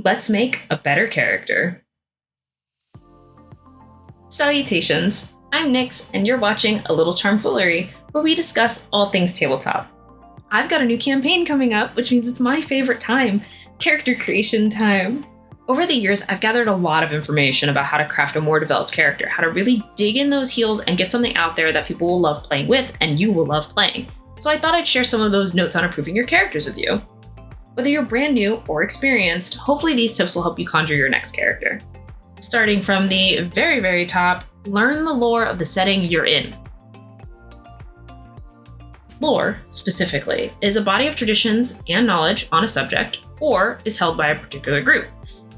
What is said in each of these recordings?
Let's make a better character. Salutations! I'm Nyx, and you're watching A Little Charmfoolery, where we discuss all things tabletop. I've got a new campaign coming up, which means it's my favorite time, character creation time. Over the years, I've gathered a lot of information about how to craft a more developed character, how to really dig in those heels and get something out there that people will love playing with and you will love playing. So I thought I'd share some of those notes on improving your characters with you. Whether you're brand new or experienced, hopefully these tips will help you conjure your next character. Starting from the very, very top, learn the lore of the setting you're in. Lore, specifically, is a body of traditions and knowledge on a subject, or is held by a particular group.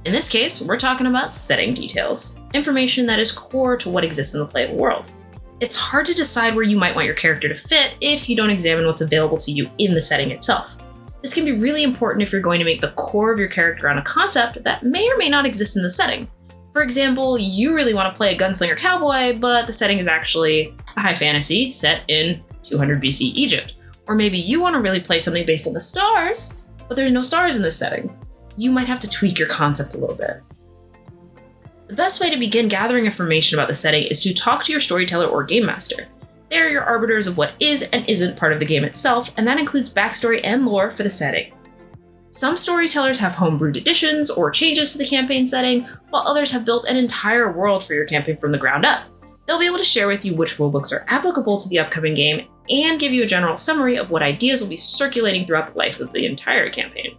In this case, we're talking about setting details, information that is core to what exists in the playable world. It's hard to decide where you might want your character to fit if you don't examine what's available to you in the setting itself. This can be really important if you're going to make the core of your character on a concept that may or may not exist in the setting. For example, you really want to play a gunslinger cowboy, but the setting is actually a high fantasy set in 200 BC Egypt. Or maybe you want to really play something based on the stars, but there's no stars in this setting. You might have to tweak your concept a little bit. The best way to begin gathering information about the setting is to talk to your storyteller or game master. They are your arbiters of what is and isn't part of the game itself, and that includes backstory and lore for the setting. Some storytellers have homebrewed additions or changes to the campaign setting, while others have built an entire world for your campaign from the ground up. They'll be able to share with you which rulebooks are applicable to the upcoming game and give you a general summary of what ideas will be circulating throughout the life of the entire campaign.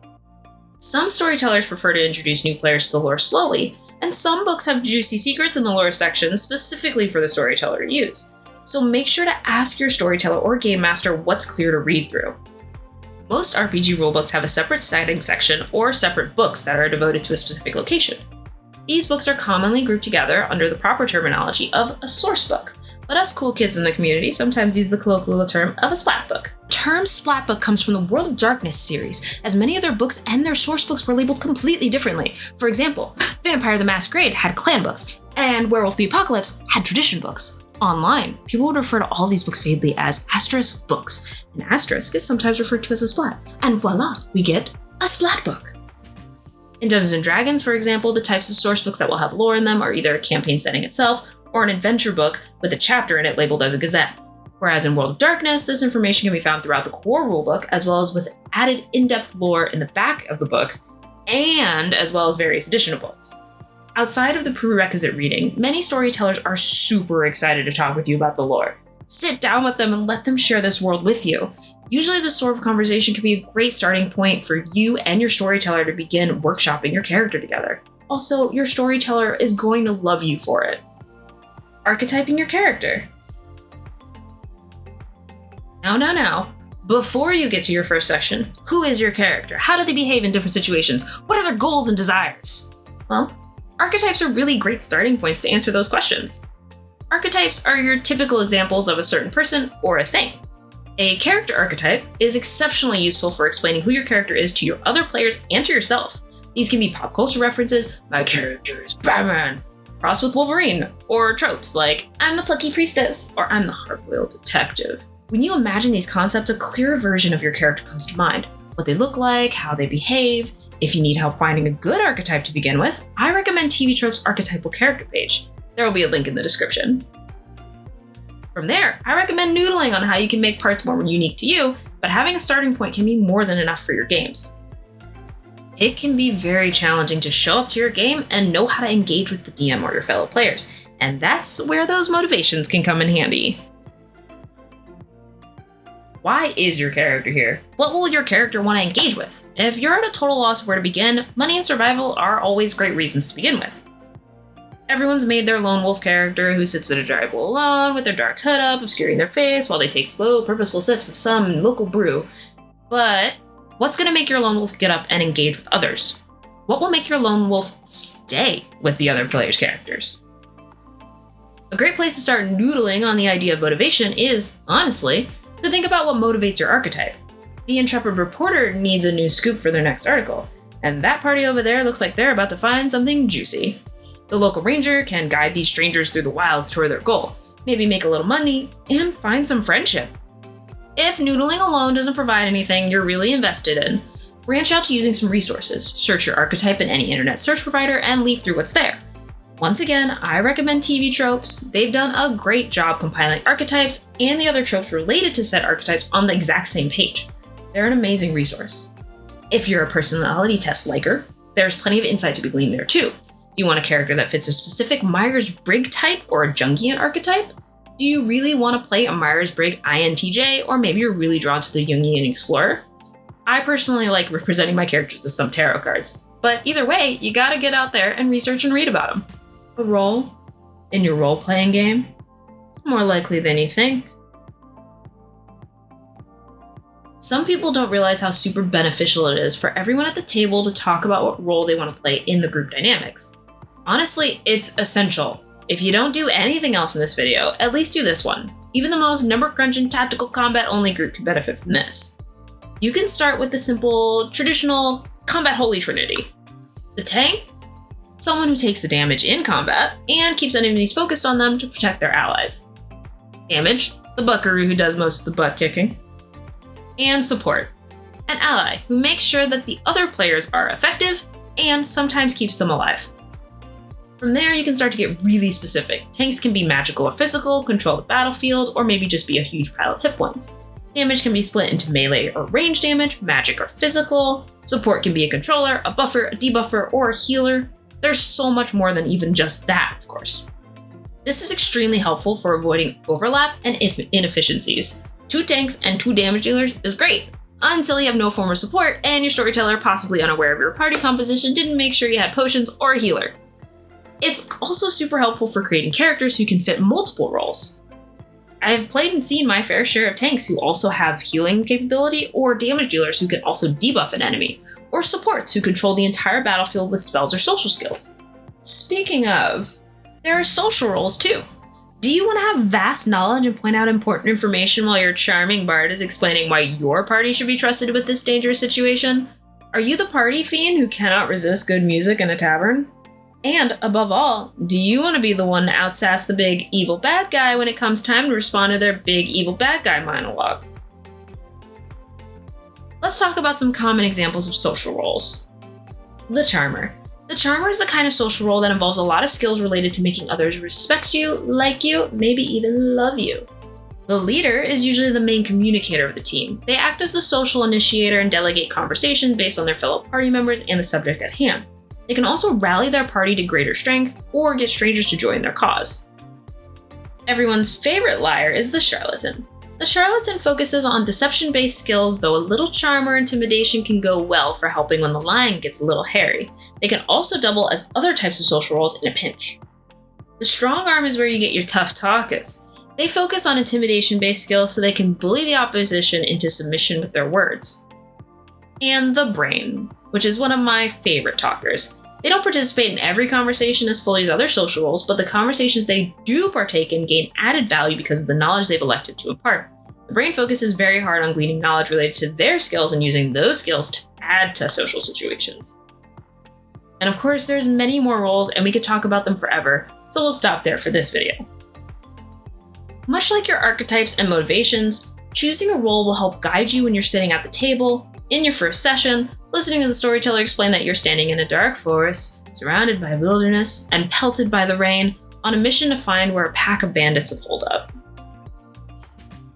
Some storytellers prefer to introduce new players to the lore slowly, and some books have juicy secrets in the lore section specifically for the storyteller to use. So make sure to ask your storyteller or game master what's clear to read through. Most RPG rulebooks have a separate setting section or separate books that are devoted to a specific location. These books are commonly grouped together under the proper terminology of a source book, but us cool kids in the community sometimes use the colloquial term of a splat book. The term splat book comes from the World of Darkness series, as many of their books and their source books were labeled completely differently. For example, Vampire the Masquerade had clan books, and Werewolf the Apocalypse had tradition books. Online, people would refer to all these books vaguely as asterisk books, and asterisk is sometimes referred to as a splat, and voila, we get a splat book. In Dungeons & Dragons, for example, the types of source books that will have lore in them are either a campaign setting itself, or an adventure book with a chapter in it labeled as a gazette. Whereas in World of Darkness, this information can be found throughout the core rulebook, as well as with added in-depth lore in the back of the book, and as well as various additional books. Outside of the prerequisite reading, many storytellers are super excited to talk with you about the lore. Sit down with them and let them share this world with you. Usually this sort of conversation can be a great starting point for you and your storyteller to begin workshopping your character together. Also, your storyteller is going to love you for it. Archetyping your character. Now. Before you get to your first section, who is your character? How do they behave in different situations? What are their goals and desires? Well, archetypes are really great starting points to answer those questions. Archetypes are your typical examples of a certain person or a thing. A character archetype is exceptionally useful for explaining who your character is to your other players and to yourself. These can be pop culture references, my character is Batman, crossed with Wolverine, or tropes like, I'm the plucky priestess, or I'm the hard-boiled detective. When you imagine these concepts, a clearer version of your character comes to mind. What they look like, how they behave. If you need help finding a good archetype to begin with, I recommend TV Trope's archetypal character page. There will be a link in the description. From there, I recommend noodling on how you can make parts more unique to you, but having a starting point can be more than enough for your games. It can be very challenging to show up to your game and know how to engage with the DM or your fellow players, and that's where those motivations can come in handy. Why is your character here? What will your character want to engage with? If you're at a total loss of where to begin, money and survival are always great reasons to begin with. Everyone's made their lone wolf character who sits at a dry bowl alone with their dark hood up, obscuring their face while they take slow, purposeful sips of some local brew. But what's going to make your lone wolf get up and engage with others? What will make your lone wolf stay with the other players' characters? A great place to start noodling on the idea of motivation is, honestly, to think about what motivates your archetype. The intrepid reporter needs a new scoop for their next article, and that party over there looks like they're about to find something juicy. The local ranger can guide these strangers through the wilds toward their goal, maybe make a little money, and find some friendship. If noodling alone doesn't provide anything you're really invested in, Branch out to using some resources. Search your archetype in any internet search provider and leaf through what's there. Once again, I recommend TV Tropes. They've done a great job compiling archetypes and the other tropes related to said archetypes on the exact same page. They're an amazing resource. If you're a personality test liker, there's plenty of insight to be gleaned there too. Do you want a character that fits a specific Myers-Briggs type or a Jungian archetype? Do you really want to play a Myers-Briggs INTJ, or maybe you're really drawn to the Jungian explorer? I personally like representing my characters with some tarot cards, but either way, you gotta get out there and research and read about them. A role in your role-playing game? It's more likely than you think. Some people don't realize how super beneficial it is for everyone at the table to talk about what role they want to play in the group dynamics. Honestly, it's essential. If you don't do anything else in this video, at least do this one. Even the most number-crunching tactical combat-only group can benefit from this. You can start with the simple, traditional combat holy trinity. The tank, someone who takes the damage in combat and keeps enemies focused on them to protect their allies. Damage, the buckaroo who does most of the butt kicking. And support, an ally who makes sure that the other players are effective and sometimes keeps them alive. From there, you can start to get really specific. Tanks can be magical or physical, control the battlefield, or maybe just be a huge pile of hit points. Damage can be split into melee or range damage, magic or physical. Support can be a controller, a buffer, a debuffer, or a healer. There's so much more than even just that, of course. This is extremely helpful for avoiding overlap and inefficiencies. 2 tanks and 2 damage dealers is great, until you have no form of support and your storyteller, possibly unaware of your party composition, didn't make sure you had potions or a healer. It's also super helpful for creating characters who can fit multiple roles. I've played and seen my fair share of tanks who also have healing capability, or damage dealers who can also debuff an enemy, or supports who control the entire battlefield with spells or social skills. Speaking of, there are social roles too. Do you want to have vast knowledge and point out important information while your charming bard is explaining why your party should be trusted with this dangerous situation? Are you the party fiend who cannot resist good music in a tavern? And above all, do you want to be the one to outsass the big evil bad guy when it comes time to respond to their big evil bad guy monologue? Let's talk about some common examples of social roles. The Charmer. The Charmer is the kind of social role that involves a lot of skills related to making others respect you, like you, maybe even love you. The Leader is usually the main communicator of the team. They act as the social initiator and delegate conversation based on their fellow party members and the subject at hand. They can also rally their party to greater strength or get strangers to join their cause. Everyone's favorite liar is the Charlatan. The Charlatan focuses on deception-based skills, though a little charm or intimidation can go well for helping when the lying gets a little hairy. They can also double as other types of social roles in a pinch. The Strong Arm is where you get your tough talkers. They focus on intimidation-based skills so they can bully the opposition into submission with their words. And the Brain, which is one of my favorite talkers. They don't participate in every conversation as fully as other social roles, but the conversations they do partake in gain added value because of the knowledge they've elected to impart. The Brain focuses very hard on gleaning knowledge related to their skills and using those skills to add to social situations. And of course, there's many more roles and we could talk about them forever, so we'll stop there for this video. Much like your archetypes and motivations, choosing a role will help guide you when you're sitting at the table, in your first session, listening to the storyteller explain that you're standing in a dark forest, surrounded by wilderness, and pelted by the rain, on a mission to find where a pack of bandits have holed up.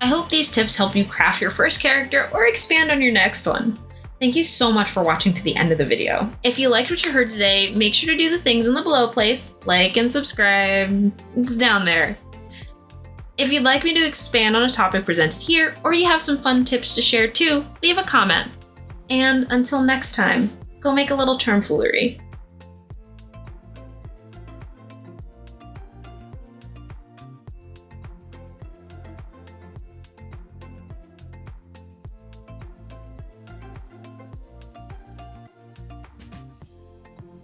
I hope these tips help you craft your first character or expand on your next one. Thank you so much for watching to the end of the video. If you liked what you heard today, make sure to do the things in the below place, like and subscribe, it's down there. If you'd like me to expand on a topic presented here, or you have some fun tips to share too, leave a comment. And until next time, go make a little Charmfoolery.